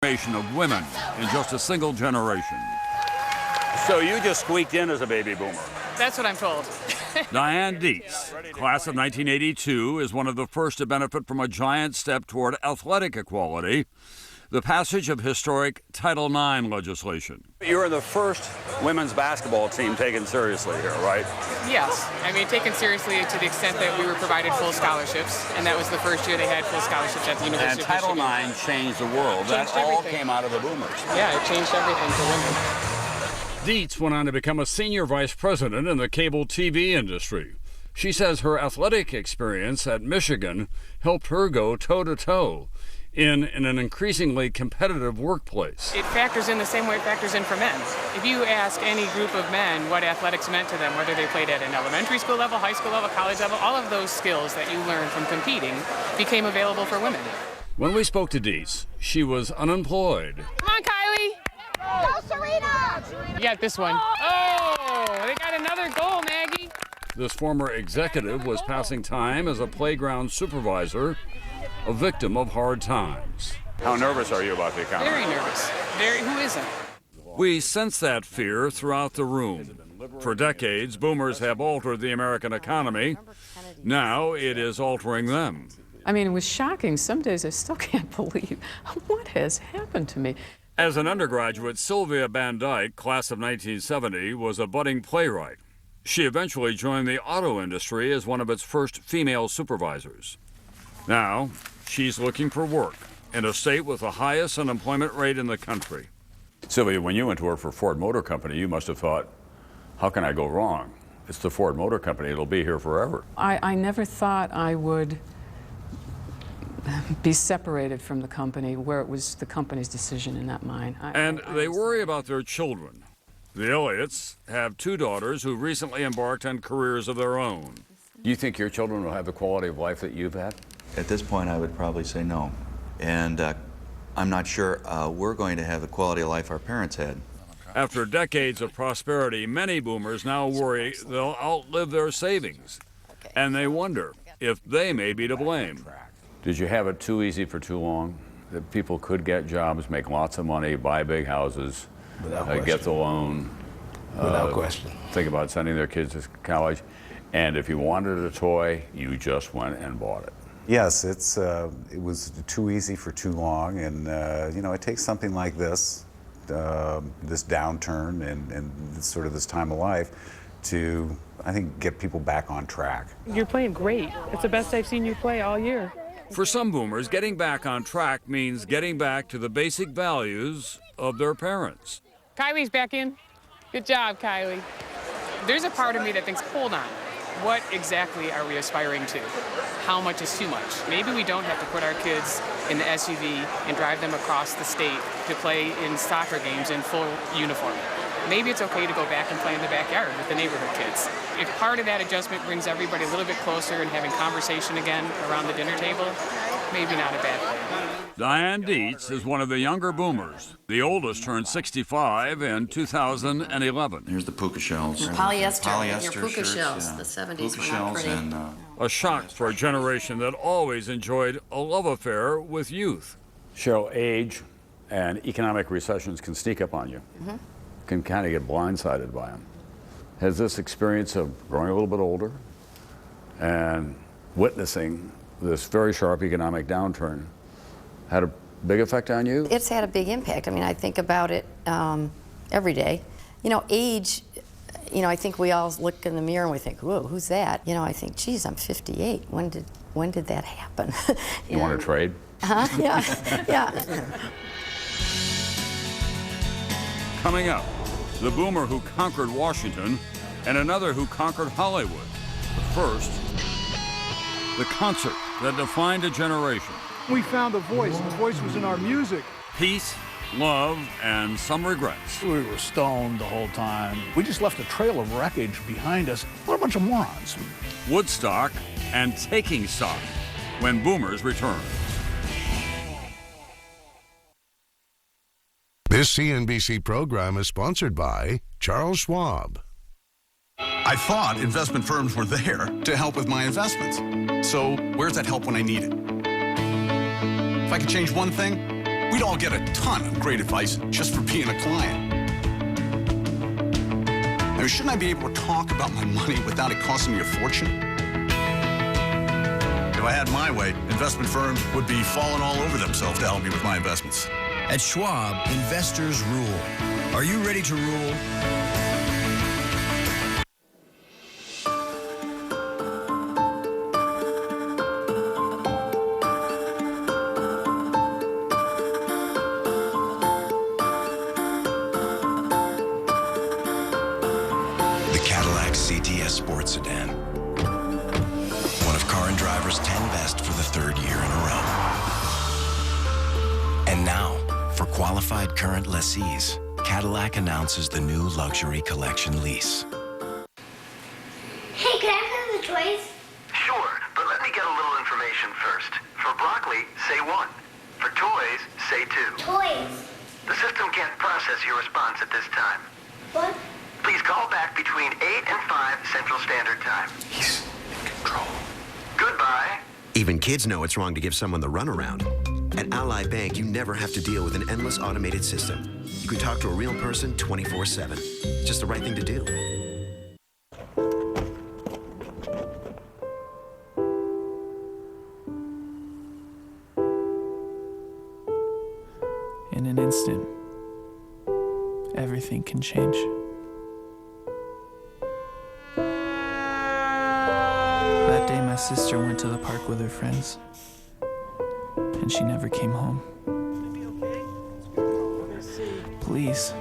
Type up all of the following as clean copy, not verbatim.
of women in just a single generation. So you just squeaked in as a baby boomer. That's what I'm told. Diane Dietz, class of 1982, is one of the first to benefit from a giant step toward athletic equality, the passage of historic Title IX legislation. You're the first women's basketball team taken seriously here, right? Yes. I mean, taken seriously to the extent that we were provided full scholarships, and that was the first year they had full scholarships at the University of Michigan. Michigan. And Title IX changed the world. That all came out of the boomers. Yeah, it changed everything for women. Dietz went on to become a senior vice president in the cable TV industry. She says her athletic experience at Michigan helped her go toe-to-toe in an increasingly competitive workplace. It factors in the same way it factors in for men. If you ask any group of men what athletics meant to them, whether they played at an elementary school level, high school level, college level, all of those skills that you learn from competing became available for women. When we spoke to Dietz, she was unemployed. Come on, Kylie! Go, Serena! You got this one. Oh, they got another goal, Maggie. This former executive was passing time as a playground supervisor, a victim of hard times. How nervous are you about the economy? Very nervous. Who isn't? We sense that fear throughout the room. For decades, boomers have altered the American economy. Now it is altering them. I mean, it was shocking. Some days I still can't believe what has happened to me. As an undergraduate, Sylvia Van Dyke, class of 1970, was a budding playwright. She eventually joined the auto industry as one of its first female supervisors. Now, she's looking for work in a state with the highest unemployment rate in the country. Sylvia, when you went to work for Ford Motor Company, you must have thought, how can I go wrong? It's the Ford Motor Company. It'll be here forever. I never thought I would be separated from the company where it was the company's decision and not mine. And they worry about their children. The Elliots have two daughters who recently embarked on careers of their own. Do you think your children will have the quality of life that you've had? At this point, I would probably say no. And I'm not sure we're going to have the quality of life our parents had. After decades of prosperity, many boomers now worry they'll outlive their savings. And they wonder if they may be to blame. Did you have it too easy for too long? That people could get jobs, make lots of money, buy big houses, get the loan. Without question. Think about sending their kids to college. And if you wanted a toy, you just went and bought it. Yes, it was too easy for too long, and it takes something like this, this downturn and sort of this time of life to, I think, get people back on track. You're playing great. It's the best I've seen you play all year. For some boomers, getting back on track means getting back to the basic values of their parents. Kylie's back in. Good job, Kylie. There's a part of me that thinks, hold on, what exactly are we aspiring to? How much is too much? Maybe we don't have to put our kids in the SUV and drive them across the state to play in soccer games in full uniform. Maybe it's okay to go back and play in the backyard with the neighborhood kids. If part of that adjustment brings everybody a little bit closer and having conversation again around the dinner table, maybe not a bad thing. Diane Dietz is one of the younger boomers. The oldest turned 65 in 2011. Here's the puka shells. Polyester your puka shirts, shells. yeah. The 70s puka were shells not pretty. And, A shock for a generation that always enjoyed a love affair with youth. Cheryl, age and economic recessions can sneak up on you. Mm-hmm. Can kind of get blindsided by them. Has this experience of growing a little bit older and witnessing this very sharp economic downturn had a big effect on you? It's had a big impact. I mean, I think about it every day. Age, I think we all look in the mirror and we think, whoa, who's that? I think, geez, I'm 58. When did that happen? You want to trade? Huh? Yeah, yeah. Coming up, the boomer who conquered Washington and another who conquered Hollywood. But first, the concert that defined a generation. We found a voice. The voice was in our music. Peace, love, and some regrets. We were stoned the whole time. We just left a trail of wreckage behind us. What a bunch of morons. Woodstock and taking stock when boomers return. This CNBC program is sponsored by Charles Schwab. I thought investment firms were there to help with my investments. So where's that help when I need it? If I could change one thing, We'd all get a ton of great advice just for being a client. I mean, shouldn't I be able to talk about my money without it costing me a fortune? If I had my way, investment firms would be falling all over themselves to help me with my investments. At Schwab, investors rule. Are you ready to rule? CTS Sports Sedan. One of Car and Driver's 10 best for the third year in a row. And now, for qualified current lessees, Cadillac announces the new Luxury Collection lease. Hey, can I have the toys? Sure, but let me get a little information first. For broccoli, say 1. For toys, say 2. Toys. The system can't process your response at this time. What? Please call back between 8 and 5 Central Standard Time. He's in control. Goodbye. Even kids know it's wrong to give someone the runaround. At Ally Bank, you never have to deal with an endless automated system. You can talk to a real person 24/7. It's just the right thing to do. In an instant, everything can change. That day, my sister went to the park with her friends, and she never came home. Please,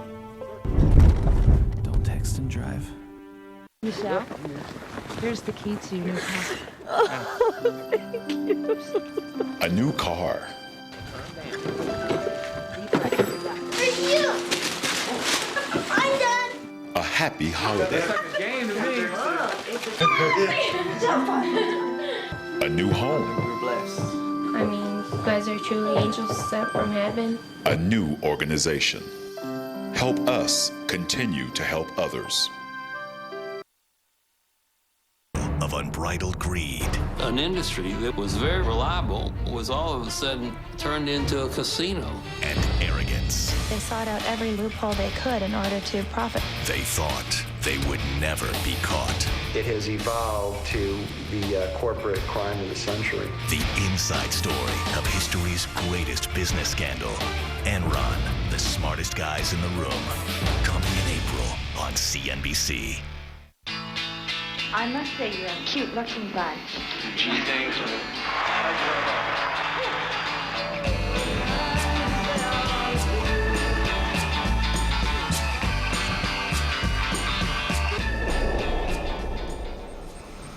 don't text and drive. Michelle, here's the key to your new house. A new car. For you! I'm done! A happy holiday. A new home. I mean, you guys are truly angels sent from heaven. A new organization. Help us continue to help others. Of unbridled greed. An industry that was very reliable was all of a sudden turned into a casino. And arrogance. They sought out every loophole they could in order to profit. They thought they would never be caught. It has evolved to the corporate crime of the century. The inside story of history's greatest business scandal. Enron, the smartest guys in the room. Coming in April on CNBC. I must say you're a cute-looking bunch. Gee, thanks.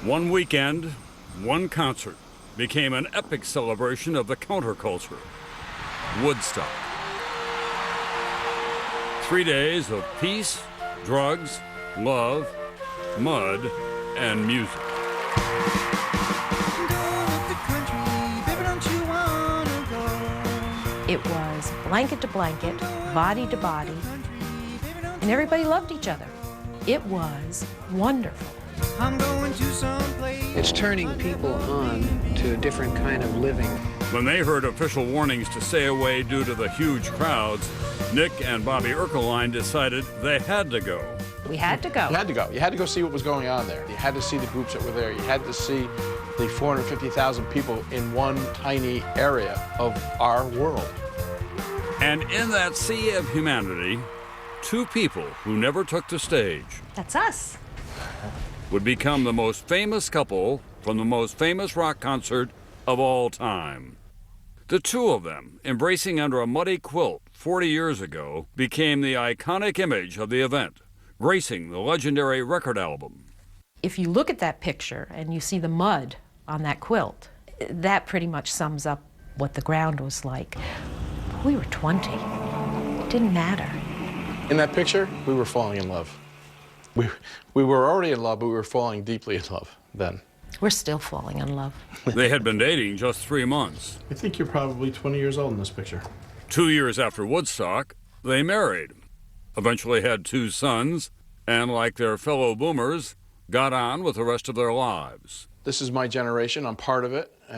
One weekend, one concert became an epic celebration of the counterculture. Woodstock. 3 days of peace, drugs, love, mud, and music. It was blanket to blanket, body to body, and everybody loved each other. It was wonderful. It's turning people on to a different kind of living. When they heard official warnings to stay away due to the huge crowds, Nick and Bobby Erkeline decided they had to go. We had to go. You had to go. You had to go see what was going on there. You had to see the groups that were there. You had to see the 450,000 people in one tiny area of our world. And in that sea of humanity, two people who never took the stage That's us. would become the most famous couple from the most famous rock concert of all time. The two of them, embracing under a muddy quilt 40 years ago, became the iconic image of the event, gracing the legendary record album. If you look at that picture and you see the mud on that quilt, that pretty much sums up what the ground was like. We were 20. It didn't matter. In that picture, we were falling in love. We were already in love, but we were falling deeply in love then. We're still falling in love. They had been dating just 3 months. I think you're probably 20 years old in this picture. 2 years after Woodstock, they married, eventually had 2 sons, and like their fellow boomers, got on with the rest of their lives. This is my generation. I'm part of it. And